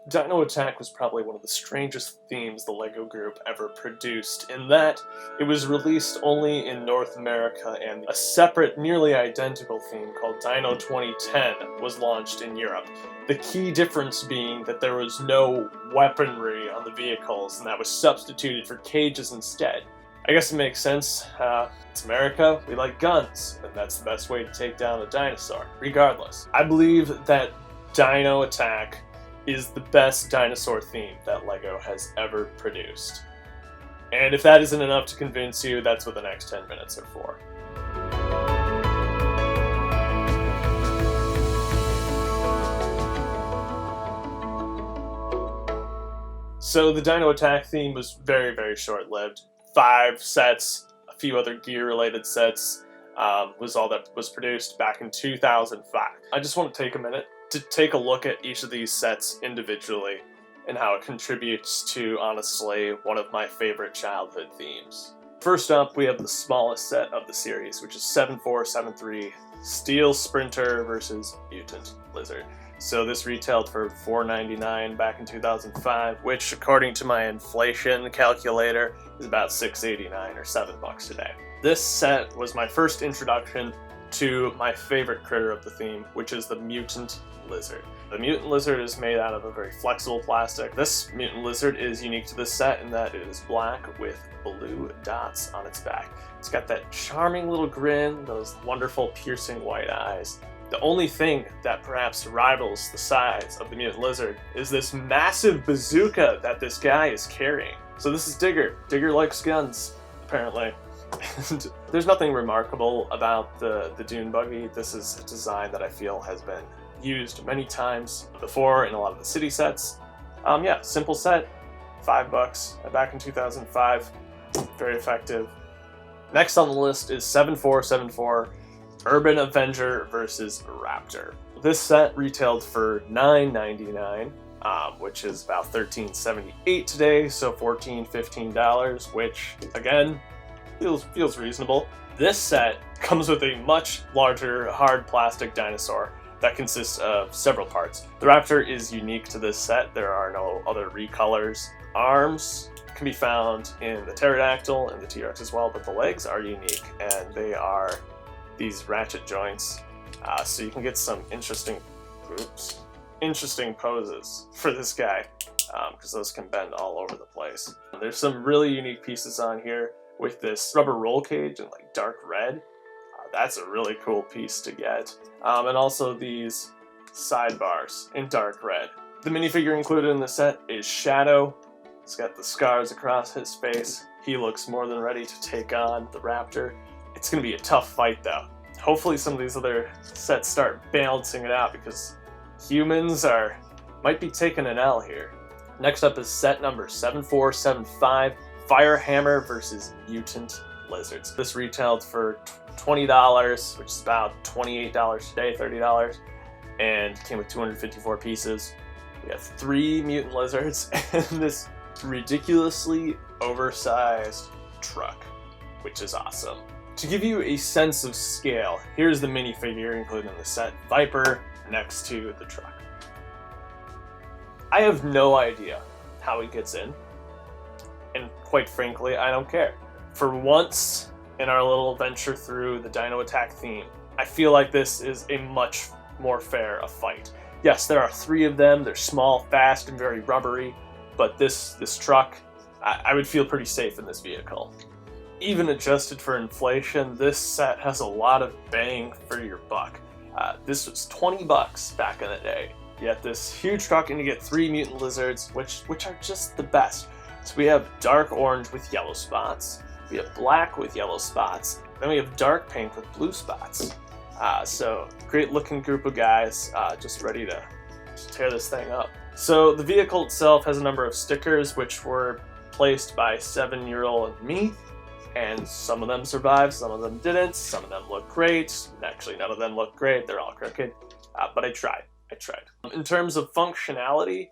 Dino Attack was probably one of the strangest themes the LEGO Group ever produced, in that it was released only in North America, and a separate, nearly identical theme called Dino 2010 was launched in Europe. The key difference being that there was no weaponry on the vehicles, and that was substituted for cages instead. I guess it makes sense. It's America, we like guns, and that's the best way to take down a dinosaur, regardless. I believe that Dino Attack is the best dinosaur theme that LEGO has ever produced. And if that isn't enough to convince you, that's what the next 10 minutes are for. So the Dino Attack theme was very, very short-lived. 5 sets, a few other gear-related sets, was all that was produced back in 2005. I just want to take a minute to take a look at each of these sets individually and how it contributes to, honestly, one of my favorite childhood themes. First up, we have the smallest set of the series, which is 7473 Steel Sprinter versus Mutant Lizard. So this retailed for $4.99 back in 2005, which, according to my inflation calculator, is about $6.89 or $7 today. This set was my first introduction to my favorite critter of the theme, which is the Mutant Lizard. The Mutant Lizard is made out of a very flexible plastic. This Mutant Lizard is unique to this set in that it is black with blue dots on its back. It's got that charming little grin, those wonderful piercing white eyes. The only thing that perhaps rivals the size of the Mutant Lizard is this massive bazooka that this guy is carrying. So this is Digger. Digger likes guns, apparently. And there's nothing remarkable about the Dune buggy. This is a design that I feel has been used many times before in a lot of the city sets. Yeah, simple set, $5 back in 2005. Very effective. Next on the list is 7474 Urban Avenger versus Raptor. This set retailed for $9.99, which is about $13.78 today, so $14-15, which again feels reasonable. This set comes with a much larger hard plastic dinosaur that consists of several parts. The Raptor is unique to this set. There are no other recolors. Arms can be found in the pterodactyl and the T-Rex as well, but the legs are unique, and they are these ratchet joints, so you can get some interesting poses for this guy, because those can bend all over the place. There's some really unique pieces on here with this rubber roll cage in like dark red. That's a really cool piece to get. And also these sidebars in dark red. The minifigure included in the set is Shadow. He's got the scars across his face. He looks more than ready to take on the Raptor. It's going to be a tough fight though. Hopefully some of these other sets start balancing it out, because humans might be taking an L here. Next up is set number 7475, Firehammer versus Mutant Lizards. This retailed for $20, which is about $28 today, $30, and came with 254 pieces. We have 3 mutant lizards and this ridiculously oversized truck, which is awesome. To give you a sense of scale, here's the minifigure included in the set, Viper, next to the truck. I have no idea how he gets in, and quite frankly, I don't care. For once in our little venture through the Dino Attack theme, I feel like this is a much more fair a fight. Yes, there are 3 of them. They're small, fast, and very rubbery, but this truck, I would feel pretty safe in this vehicle. Even adjusted for inflation, this set has a lot of bang for your buck. This was $20 back in the day. You get this huge truck and you get 3 mutant lizards, which are just the best. So we have dark orange with yellow spots, we have black with yellow spots, then we have dark pink with blue spots. So great looking group of guys, just ready to tear this thing up. So the vehicle itself has a number of stickers which were placed by 7-year-old me, and some of them survived, some of them didn't, some of them look great. Actually, none of them look great, they're all crooked, but I tried. In terms of functionality,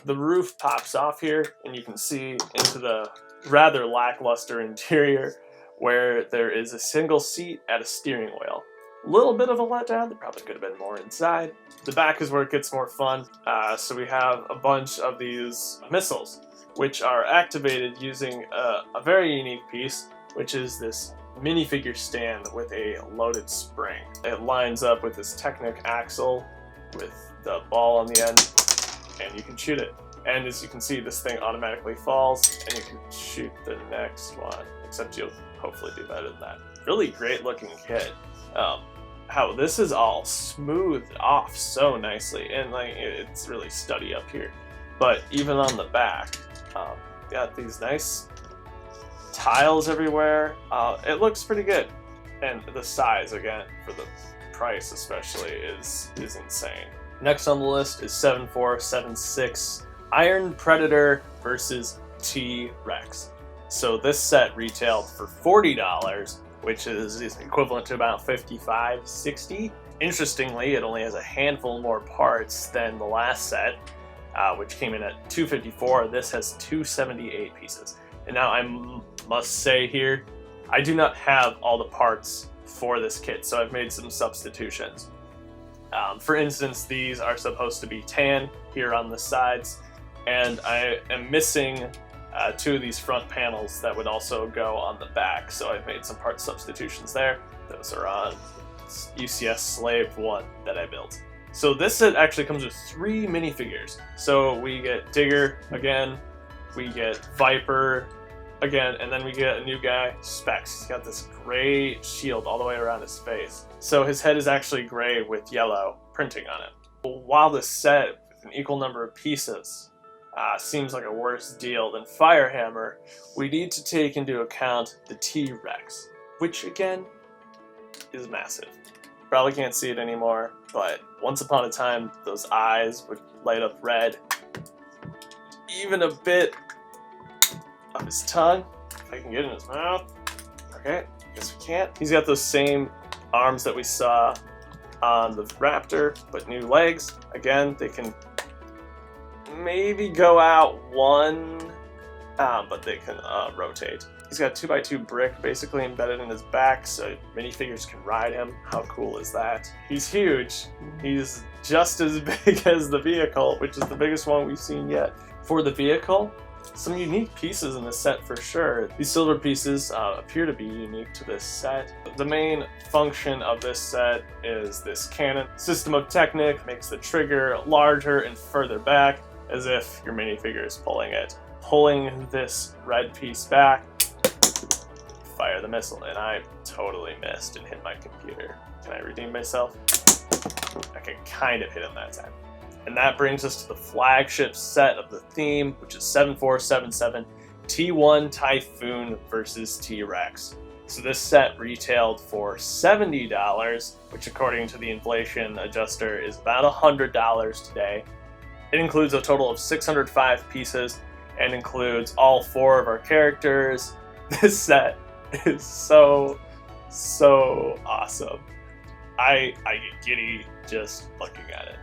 the roof pops off here, and you can see into the rather lackluster interior where there is a single seat at a steering wheel. A little bit of a letdown. There probably could have been more inside. The back is where it gets more fun. So we have a bunch of these missiles, which are activated using a very unique piece, which is this minifigure stand with a loaded spring. It lines up with this Technic axle with the ball on the end, and you can shoot it. And as you can see, this thing automatically falls, and you can shoot the next one, except you'll hopefully do better than that. Really great looking kit. How this is all smoothed off so nicely, and like it's really steady up here. But even on the back, got these nice tiles everywhere. It looks pretty good, and the size, again, for the price especially, is insane. Next on the list is 7476 Iron Predator versus T-Rex. So this set retailed for $40, which is equivalent to about $55, $60. Interestingly, it only has a handful more parts than the last set, which came in at $254. This has 278 pieces. And now I must say here, I do not have all the parts for this kit, so I've made some substitutions. For instance, these are supposed to be tan here on the sides, and I am missing 2 of these front panels that would also go on the back, so I've made some part substitutions there. Those are on UCS Slave 1 that I built. So this set actually comes with 3 minifigures. So we get Digger again, we get Viper again, and then we get a new guy, Specs. He's got this gray shield all the way around his face. So his head is actually gray with yellow printing on it. While this set, with an equal number of pieces, seems like a worse deal than Firehammer, we need to take into account the T-Rex, which again is massive. Probably can't see it anymore, but once upon a time, those eyes would light up red. Even a bit of his tongue, if I can get in his mouth. Okay, guess we can't. He's got those same arms that we saw on the Raptor, but new legs. Again, they can maybe go out one, but they can rotate. He's got a 2x2 brick basically embedded in his back, so minifigures can ride him. How cool is that? He's huge. He's just as big as the vehicle, which is the biggest one we've seen yet. For the vehicle, some unique pieces in this set for sure. These silver pieces appear to be unique to this set. The main function of this set is this cannon. System of Technic makes the trigger larger and further back, as if your minifigure is pulling it. Pulling this red piece back, fire the missile, and I totally missed and hit my computer. Can I redeem myself? I can kind of hit him that time. And that brings us to the flagship set of the theme, which is 7477 T1 Typhoon versus T-Rex. So this set retailed for $70, which according to the inflation adjuster is about $100 today. It includes a total of 605 pieces and includes all 4 of our characters. This set is so awesome. I get giddy just looking at it,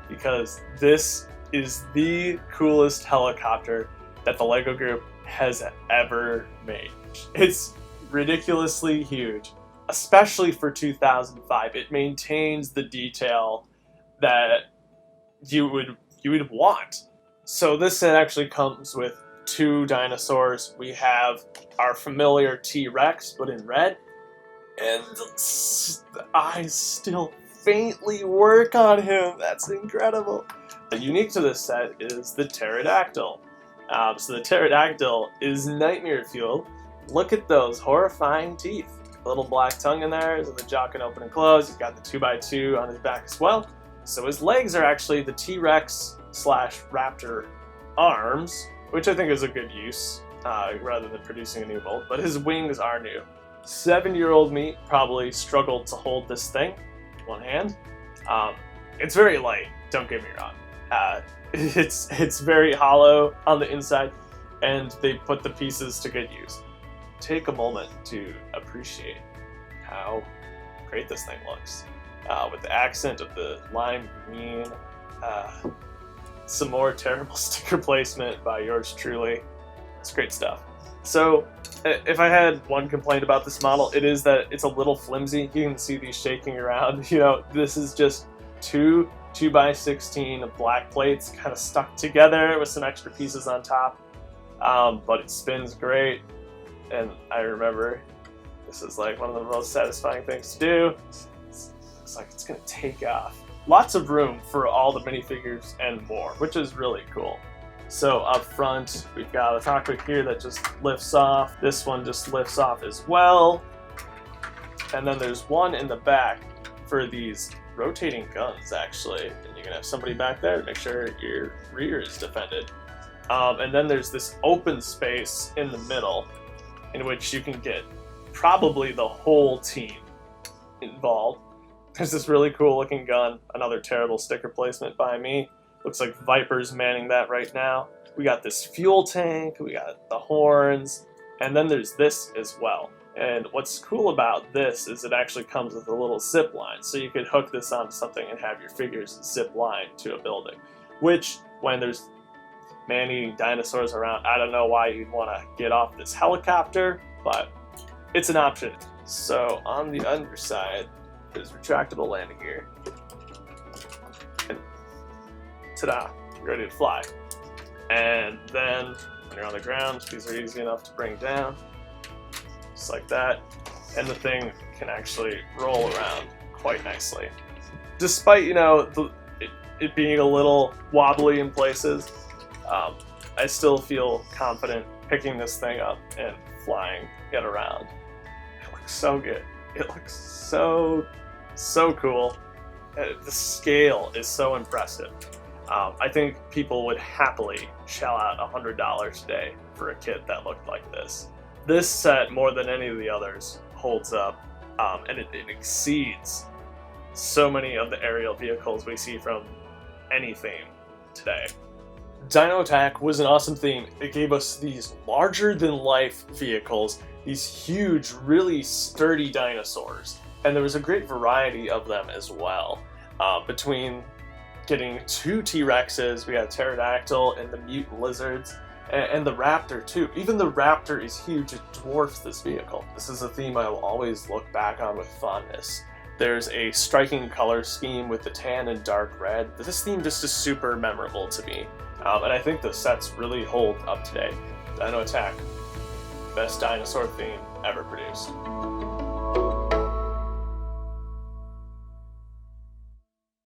because this is the coolest helicopter that the LEGO Group has ever made. It's ridiculously huge, especially for 2005. It maintains the detail that you would want. So this set actually comes with 2 dinosaurs. We have our familiar T-Rex, but in red, and the eyes still faintly work on him. That's incredible. Unique to this set is the pterodactyl. So the pterodactyl is nightmare fuel. Look at those horrifying teeth. A little black tongue in there, so the jaw can open and close. He's got the 2x2 on his back as well. So his legs are actually the T-Rex / Raptor arms, which I think is a good use, rather than producing a new mold, but his wings are new. 7-year-old me probably struggled to hold this thing with one hand. It's very light, don't get me wrong. It's very hollow on the inside, and they put the pieces to good use. Take a moment to appreciate how great this thing looks. With the accent of the lime green, some more terrible sticker placement by yours truly. It's great stuff. So If I had one complaint about this model, it is that it's a little flimsy. You can see these shaking around. You know, this is just two 2x16 black plates kind of stuck together with some extra pieces on top. But it spins great, and I remember this is like one of the most satisfying things to do. Looks like it's gonna take off. Lots of room for all the minifigures and more, which is really cool. So up front, we've got a cockpit here that just lifts off. This one just lifts off as well. And then there's one in the back for these rotating guns, actually. And you can have somebody back there to make sure your rear is defended. And then there's this open space in the middle in which you can get probably the whole team involved. There's this really cool looking gun, another terrible sticker placement by me. Looks like Viper's manning that right now. We got this fuel tank, we got the horns, and then there's this as well. And what's cool about this is it actually comes with a little zip line, so you could hook this onto something and have your figures zip line to a building. Which, when there's man-eating dinosaurs around, I don't know why you'd want to get off this helicopter, but it's an option. So on the underside, there's retractable landing gear. And ta-da, you're ready to fly. And then when you're on the ground, these are easy enough to bring down, just like that. And the thing can actually roll around quite nicely. Despite, you know, it being a little wobbly in places, I still feel confident picking this thing up and flying it around. It looks so good. It looks so cool. The scale is so impressive. I think people would happily shell out $100 today for a kit that looked like this. This set, more than any of the others, holds up, and it exceeds so many of the aerial vehicles we see from any theme today. Dino Attack was an awesome theme. It gave us these larger-than-life vehicles, these huge, really sturdy dinosaurs, and there was a great variety of them as well. Between getting 2 T-Rexes, we got Pterodactyl and the Mutant Lizards, and the Raptor too. Even the Raptor is huge, it dwarfs this vehicle. This is a theme I will always look back on with fondness. There's a striking color scheme with the tan and dark red. This theme just is super memorable to me. And I think the sets really hold up today. Dino Attack, best dinosaur theme ever produced.